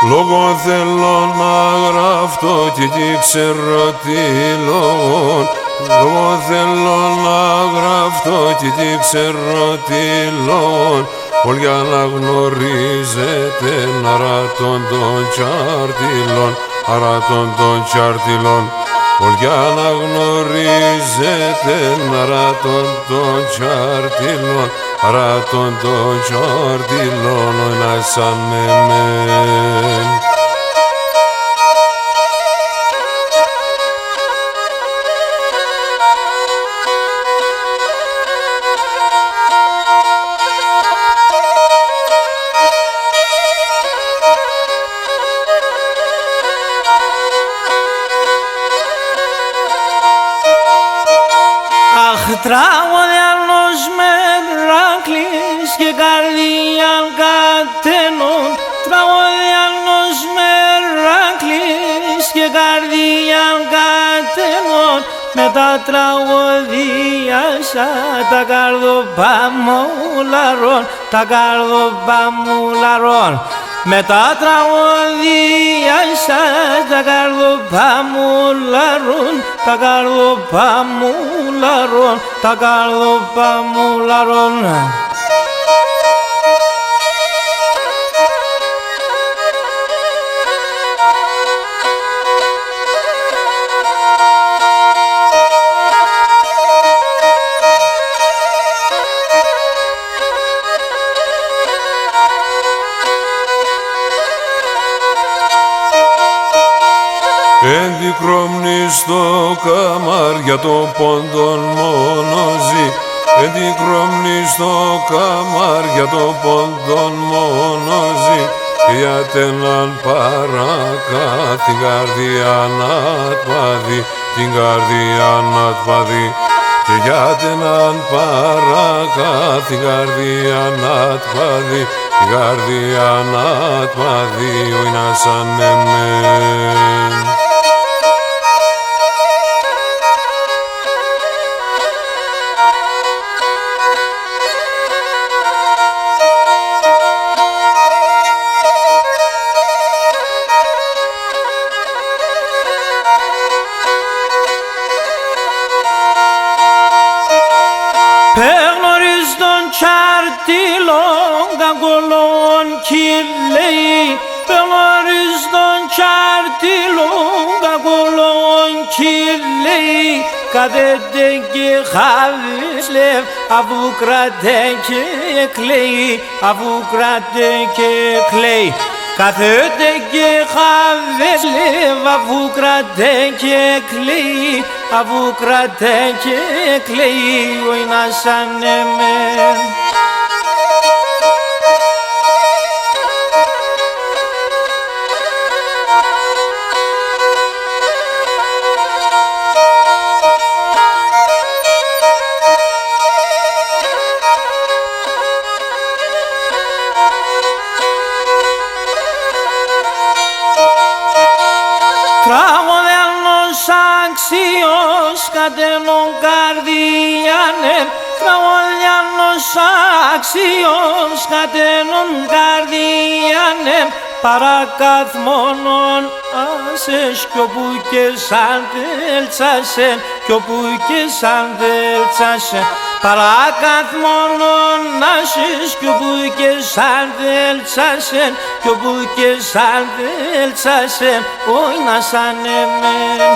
Λόγω θέλω να γραφτώ και τι ξέρω τι λόγω. Λόγω θέλω να γραφτώ και τι ξέρω τι λόγω. Όλοι αναγνωρίζετε αρατών των τσάρτιλων, αρατών των τσάρτιλων. Όλοι αναγνωρίζετε αρατών των τσάρτιλων, αρατών των τσάρτιλων, να σαν εμέν. Τραγωδιανός Μερακλής και καρδίαν κατένων. Τραγωδιανός Μερακλής και καρδίαν κατένων. Με τα τραγωδίασα τα καρδοπαμούλαρων, τα καρδοπαμούλαρων. Με τα τραγωδίασα τα καρδοπαμούλαρων, τα καρδοπαμούλαρων, τα καρδοπαμούλαρων. Εντικρόμνη στο καμάρ για το πόντον μόνο ζει. Εντικρόμνη στο καμάρ για το πόντον μόνο ζει. Και για τέναν παρακά την καρδιά να τπαδεί, την καρδιά να τπαδεί. Και για τέναν παρακά την καρδιά να τπαδεί, την καρδιά να τπαδεί, ο να σαν εμέν. Πεγνωρίς των τσάρτιλων καγκολών κυλέει. Πεγνωρίς των τσάρτιλων καγκολών κυλέει. Κάθεται και χαβισλεύ αφού κράτε και κλαίει, αφού κράτε και κλαίει. Κάθεται και χαβισλεύ αφού κράτε και κλαίει, αφού κράτε και κλαίει, ο να σαν εμέν. Τραγωδιανός αξίος κατένων καρδιάνεν. Τραγωδιανός αξίος κατένων καρδιάνεν. Παρακαθμόνον άσες κι όπου και σαν δέλτσασεν, κι όπου και σαν δέλτσασεν. Παρακαθμόνον άσες κι όπου και σαν δέλτσασεν, κι όπου και σαν δέλτσασεν, όι να σαν εμέν.